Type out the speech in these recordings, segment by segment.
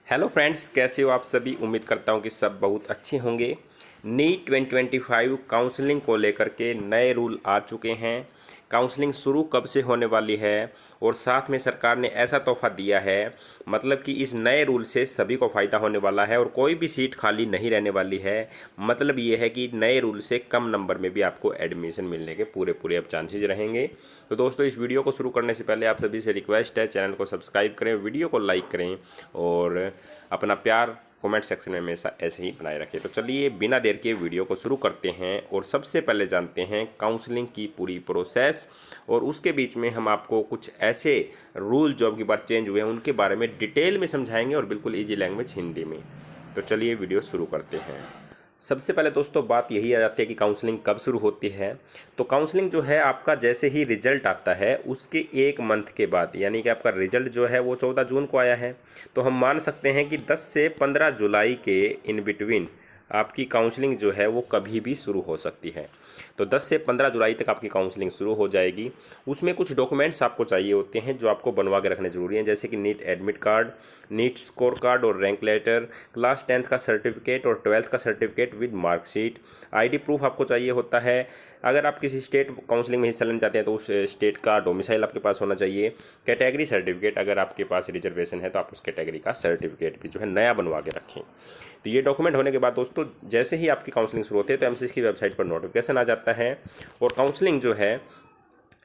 Hello friends, कैसे हो आप सभी। उम्मीद करता हूँ कि सब बहुत अच्छे होंगे। नीट 2025 काउंसलिंग को लेकर के नए रूल आ चुके हैं। काउंसलिंग शुरू कब से होने वाली है और साथ में सरकार ने ऐसा तोहफा दिया है, मतलब कि इस नए रूल से सभी को फ़ायदा होने वाला है और कोई भी सीट खाली नहीं रहने वाली है। मतलब ये है कि नए रूल से कम नंबर में भी आपको एडमिशन मिलने के पूरे अब चांसेज रहेंगे। तो दोस्तों, इस वीडियो को शुरू करने से पहले आप सभी से रिक्वेस्ट है, चैनल को सब्सक्राइब करें, वीडियो को लाइक करें और अपना प्यार कमेंट सेक्शन में हमेशा ऐसे ही बनाए रखें। तो चलिए बिना देर के वीडियो को शुरू करते हैं और सबसे पहले जानते हैं काउंसलिंग की पूरी प्रोसेस। और उसके बीच में हम आपको कुछ ऐसे रूल जो अब की बार चेंज हुए हैं उनके बारे में डिटेल में समझाएंगे और बिल्कुल ईजी लैंग्वेज हिंदी में। तो चलिए वीडियो शुरू करते हैं। सबसे पहले दोस्तों बात यही आ जाती है कि काउंसलिंग कब शुरू होती है। तो काउंसलिंग जो है आपका जैसे ही रिजल्ट आता है उसके एक मंथ के बाद, यानी कि आपका रिजल्ट जो है वो 14 जून को आया है, तो हम मान सकते हैं कि 10 से 15 जुलाई के इन बिटवीन आपकी काउंसलिंग जो है वो कभी भी शुरू हो सकती है। तो 10 से 15 जुलाई तक आपकी काउंसलिंग शुरू हो जाएगी। उसमें कुछ डॉक्यूमेंट्स आपको चाहिए होते हैं जो आपको बनवा के रखने ज़रूरी हैं, जैसे कि NEET admit card, NEET score card और रैंक लेटर, क्लास 10th का सर्टिफिकेट और 12th का certificate with marksheet, ID proof आपको चाहिए होता है। अगर आप किसी स्टेट काउंसलिंग में हिस्सा लेना चाहते हैं तो उस स्टेट का डोमिसाइल आपके पास होना चाहिए। कैटेगरी सर्टिफिकेट, अगर आपके पास रिजर्वेशन है तो आप उस कैटेगरी का सर्टिफिकेट भी जो है नया बनवा के रखें। तो ये डॉक्यूमेंट होने के बाद दोस्तों जैसे ही आपकी काउंसलिंग शुरू होती है तो एमसीसी की वेबसाइट पर नोटिफिकेशन आ जाता है। और काउंसलिंग जो है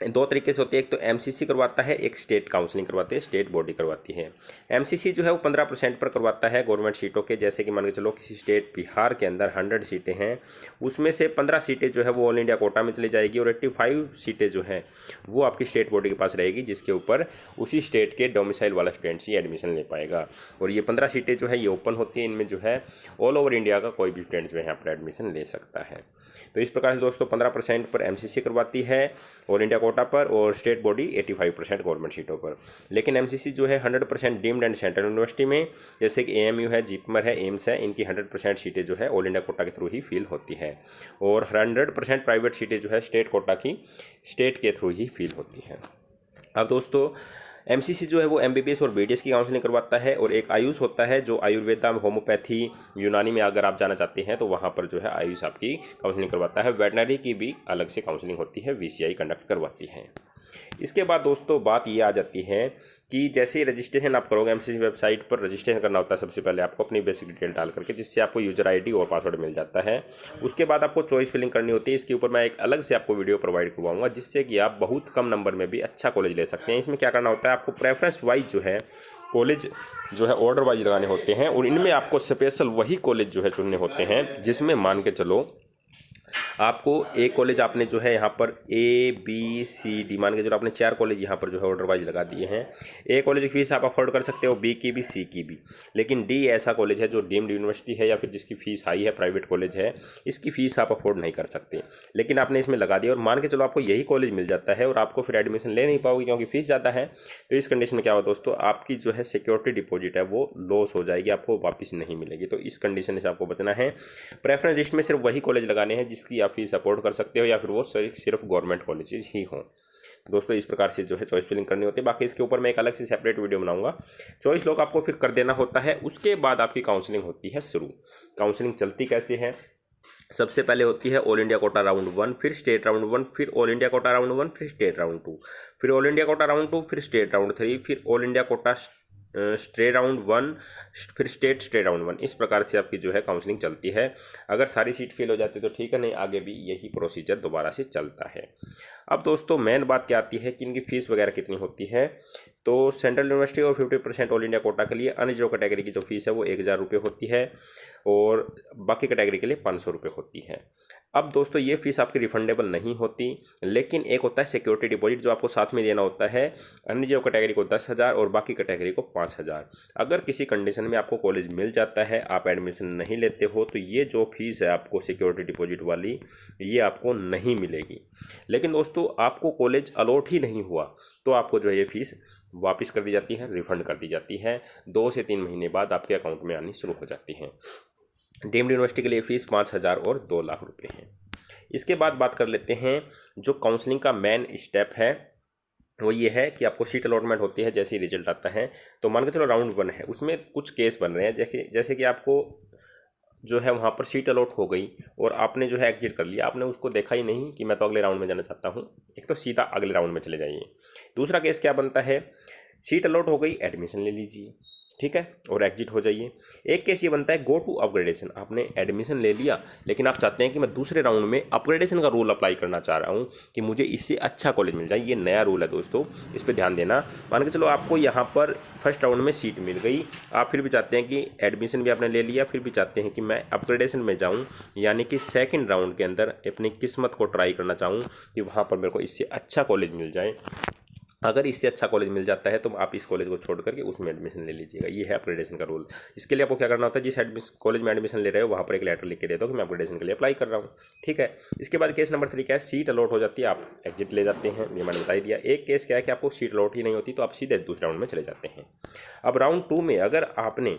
दो तरीके से होती है, एक तो एमसीसी करवाता है, एक स्टेट काउंसलिंग करवाती है, स्टेट बॉडी करवाती है। एमसीसी जो है वो 15% पर करवाता है गवर्नमेंट सीटों के, जैसे कि मान के चलो किसी स्टेट बिहार के अंदर 100 सीटें हैं, उसमें से 15 सीटें जो है वो ऑल इंडिया कोटा में चली जाएगी और 85 सीटें जो हैं वो आपकी स्टेट बॉडी के पास रहेगी, जिसके ऊपर उसी स्टेट के डोमिसाइल वाला स्टूडेंट्स ही एडमिशन ले पाएगा। और ये 15 सीटें जो है ये ओपन होती हैं, इनमें जो है ऑल ओवर इंडिया का कोई भी स्टूडेंट जो है यहाँ पर एडमिशन ले सकता है। तो इस प्रकार से दोस्तों 15% पर एमसीसी करवाती है ऑल इंडिया कोटा पर और स्टेट बॉडी 85% गवर्नमेंट सीटों पर। लेकिन एमसीसी जो है 100% डीम्ड एंड सेंट्रल यूनिवर्सिटी में, जैसे कि एएमयू है, जिपमर है, एम्स है, इनकी 100% सीटें जो है ऑल इंडिया कोटा के थ्रू ही फिल होती है। और 100% प्राइवेट सीटें जो है स्टेट कोटा की स्टेट के थ्रू ही फिल होती है। अब दोस्तों एमसीसी जो है वो एमबीबीएस और बीडीएस की काउंसलिंग करवाता है। और एक आयुष होता है जो आयुर्वेदा, होम्योपैथी, यूनानी में अगर आप जाना चाहते हैं तो वहाँ पर जो है आयुष आपकी काउंसलिंग करवाता है। वेटनरी की भी अलग से काउंसलिंग होती है, वीसीआई कंडक्ट करवाती है। इसके बाद दोस्तों बात ये आ जाती है कि जैसे ही रजिस्ट्रेशन आप करोगे एमसीसी वेबसाइट पर रजिस्ट्रेशन करना होता है सबसे पहले आपको अपनी बेसिक डिटेल डाल करके, जिससे आपको यूजर आईडी और पासवर्ड मिल जाता है। उसके बाद आपको चॉइस फिलिंग करनी होती है। इसके ऊपर मैं एक अलग से आपको वीडियो प्रोवाइड करवाऊंगा, जिससे कि आप बहुत कम नंबर में भी अच्छा कॉलेज ले सकते हैं। इसमें क्या करना होता है, आपको प्रेफरेंस वाइज जो है कॉलेज जो है ऑर्डर वाइज लगाने होते हैं और इनमें आपको स्पेशल वही कॉलेज जो है चुनने होते हैं जिसमें मान के चलो आपको एक कॉलेज आपने जो है यहाँ पर ए बी सी डी मान के जो आपने 4 कॉलेज यहाँ पर जो है ऑर्डर वाइज लगा दिए हैं। ए कॉलेज की फीस आप अफोर्ड कर सकते हो, बी की भी, सी की भी। लेकिन डी ऐसा कॉलेज है जो डीम्ड यूनिवर्सिटी है या फिर जिसकी फीस हाई है, प्राइवेट कॉलेज है, इसकी फीस आप अफोर्ड नहीं कर सकते। लेकिन आपने इसमें लगा दिया और मान के चलो आपको यही कॉलेज मिल जाता है और आपको फिर एडमिशन ले नहीं पाओगे क्योंकि फीस ज़्यादा है। तो इस कंडीशन में क्या होगा दोस्तों, आपकी जो है सिक्योरिटी डिपॉजिट है वो लॉस हो जाएगी, आपको वापस नहीं मिलेगी। तो इस कंडीशन से आपको बचना है। प्रेफरेंस लिस्ट में सिर्फ वही कॉलेज लगाने हैं जिसकी आप फीस अफोर्ड कर सकते हो या फिर वो सिर्फ गवर्नमेंट कॉलेजेस ही हों। दोस्तों इस प्रकार से जो है चॉइस फिलिंग करनी होती है। बाकी इसके ऊपर मैं एक अलग से सेपरेट वीडियो बनाऊंगा। चॉइस लॉक आपको फिर कर देना होता है। उसके बाद आपकी काउंसलिंग होती है शुरू। काउंसलिंग चलती कैसे है, सबसे पहले होती है ऑल इंडिया कोटा राउंड 1, फिर स्टेट राउंड 1, फिर ऑल इंडिया कोटा राउंड 1, फिर स्टेट राउंड 2, फिर ऑल इंडिया कोटा राउंड 2, फिर स्टेट राउंड 3, फिर all India quota state round 1, फिर स्टेट राउंड 1। इस प्रकार से आपकी जो है काउंसलिंग चलती है। अगर सारी सीट फिल हो जाती है तो ठीक है, नहीं आगे भी यही प्रोसीजर दोबारा से चलता है। अब दोस्तों मेन बात क्या आती है कि इनकी फ़ीस वगैरह कितनी होती है। तो सेंट्रल यूनिवर्सिटी और 50% ऑल इंडिया कोटा के लिए अनरिजर्व कैटेगरी की जो फीस है वो 1000 रुपये होती है और बाकी कैटेगरी के लिए 500 रुपये होती है। अब दोस्तों ये फीस आपकी रिफंडेबल नहीं होती, लेकिन एक होता है सिक्योरिटी डिपॉजिट जो आपको साथ में देना होता है। अनरिजर्व कैटेगरी को 10,000 और बाकी कैटेगरी को 5,000। अगर किसी कंडीशन में आपको कॉलेज मिल जाता है, आप एडमिशन नहीं लेते हो, तो ये जो फीस है आपको सिक्योरिटी डिपॉजिट वाली, ये आपको नहीं मिलेगी। लेकिन दोस्तों आपको कॉलेज अलॉट ही नहीं हुआ तो आपको जो है ये फीस वापस कर दी जाती है, रिफंड कर दी जाती है। 2 से 3 महीने बाद आपके अकाउंट में आनी शुरू हो जाती है। डीम्ड यूनिवर्सिटी के लिए फ़ीस 5,000 और 2 लाख रुपए है। इसके बाद बात कर लेते हैं जो काउंसलिंग का मेन स्टेप है वो ये है कि आपको सीट अलॉटमेंट होती है जैसे ही रिजल्ट आता है। तो मान के चलो राउंड 1 है, उसमें कुछ केस बन रहे हैं, जैसे कि आपको जो है वहाँ पर सीट अलॉट हो गई और आपने जो है एग्जिट कर लिया, आपने उसको देखा ही नहीं कि मैं तो अगले राउंड में जाना चाहता हूँ, एक तो सीधा अगले राउंड में चले जाइए। दूसरा केस क्या बनता है, सीट अलॉट हो गई, एडमिशन ले लीजिए, ठीक है, और एग्जिट हो जाइए। एक केस ये बनता है गो टू अपग्रेडेशन, आपने एडमिशन ले लिया लेकिन आप चाहते हैं कि मैं दूसरे राउंड में अपग्रेडेशन का रूल अप्लाई करना चाह रहा हूँ कि मुझे इससे अच्छा कॉलेज मिल जाए। ये नया रूल है दोस्तों, इस पर ध्यान देना। मान के चलो आपको यहाँ पर फर्स्ट राउंड में सीट मिल गई, आप फिर भी चाहते हैं कि एडमिशन भी आपने ले लिया, फिर भी चाहते हैं कि मैं अपग्रेडेशन में जाऊँ, यानी कि सेकेंड राउंड के अंदर अपनी किस्मत को ट्राई करना चाहूँ कि वहाँ पर मेरे को इससे अच्छा कॉलेज मिल जाए। अगर इससे अच्छा कॉलेज मिल जाता है तो आप इस कॉलेज को छोड़ करके उसमें एडमिशन ले लीजिएगा। ये है अपग्रेडेशन का रूल। इसके लिए आपको क्या करना होता है, जिस कॉलेज में एडमिशन ले रहे हो वहाँ पर एक लेटर लिख के दे दो कि मैं अपग्रेडेशन के लिए अप्लाई कर रहा हूँ, ठीक है। इसके बाद केस नंबर 3 क्या है, सीट अलॉट हो जाती है, आप एग्जिट ले जाते हैं, ये मैंने बता ही दिया। एक केस क्या है कि आपको सीट अलॉट ही नहीं होती तो आप सीधे दूसरे राउंड में चले जाते हैं। अब राउंड 2 में अगर आपने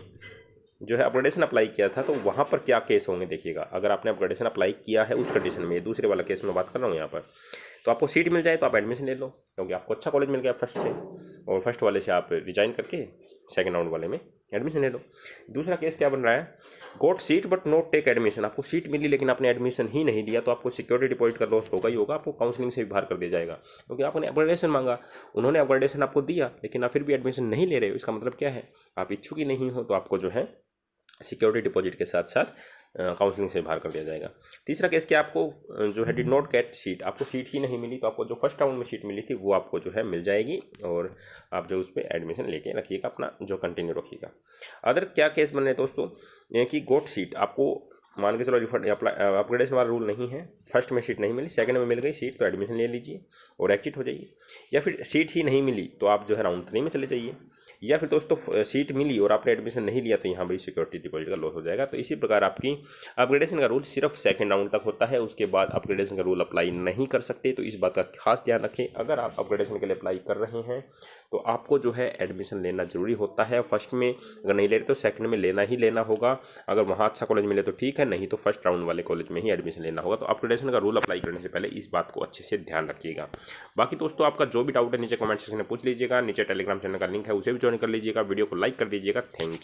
जो है अपग्रेडेशन अप्लाई किया था तो वहाँ पर क्या केस होंगे देखिएगा। अगर आपने अपग्रेडेशन अप्लाई किया है उस कंडीशन में, दूसरे वाला केस में बात कर रहा हूँ यहाँ पर, तो आपको सीट मिल जाए तो आप एडमिशन ले लो क्योंकि आपको अच्छा कॉलेज मिल गया फर्स्ट से, और फर्स्ट वाले से आप रिजाइन करके सेकंड राउंड वाले में एडमिशन ले लो। दूसरा केस क्या बन रहा है, got seat but not take admission, आपको सीट मिली लेकिन आपने एडमिशन ही नहीं लिया तो आपको सिक्योरिटी डिपॉजिट का लॉस होगा ही होगा, आपको काउंसलिंग से भी बाहर कर दिया जाएगा क्योंकि आपने अपग्रेडेशन मांगा, उन्होंने अपग्रेडेशन आपको दिया लेकिन आप फिर भी एडमिशन नहीं ले रहे हो। इसका मतलब क्या है, आप इच्छुक ही नहीं हो, तो आपको जो है सिक्योरिटी डिपॉजिट के साथ साथ काउंसलिंग से बाहर कर दिया जाएगा। तीसरा केस क्या, आपको जो है डिड नॉट गेट सीट, आपको सीट ही नहीं मिली तो आपको जो फर्स्ट राउंड में सीट मिली थी वो आपको जो है मिल जाएगी और आप जो उस पर एडमिशन लेके रखिएगा, अपना जो कंटिन्यू रखिएगा। अदर क्या केस बन रहे हैं दोस्तों, ये कि गोट सीट, आपको मान के चलो रिफंड अपग्रेडेशन वाला रूल नहीं है, फर्स्ट में सीट नहीं मिली, सेकंड में मिल गई सीट तो एडमिशन ले लीजिए और एग्जिट हो जाइए। या फिर सीट ही नहीं मिली तो आप जो है राउंड 3 में चले जाइए। या फिर दोस्तों सीट मिली और आपने एडमिशन नहीं लिया तो यहाँ भी सिक्योरिटी डिपॉजिट का लॉस हो जाएगा। तो इसी प्रकार आपकी अपग्रेडेशन का रूल सिर्फ सेकंड राउंड तक होता है, उसके बाद अपग्रेडेशन का रूल अप्लाई नहीं कर सकते। तो इस बात का खास ध्यान रखें, अगर आप अपग्रेडेशन के लिए अप्लाई कर रहे हैं तो आपको जो है एडमिशन लेना जरूरी होता है। फर्स्ट में अगर नहीं ले रहे तो सेकंड में लेना ही लेना होगा। अगर वहाँ अच्छा कॉलेज मिले तो ठीक है, नहीं तो फर्स्ट राउंड वाले कॉलेज में ही एडमिशन लेना होगा। तो अपग्रेडेशन का रूल अप्लाई करने से पहले इस बात को अच्छे से ध्यान रखिएगा। बाकी दोस्तों आपका जो भी डाउट है नीचे कमेंट सेक्शन में पूछ लीजिएगा, नीचे टेलीग्राम चैनल का लिंक है उसे भी ज्वाइन कर लीजिएगा, वीडियो को लाइक कर दीजिएगा। Thank you.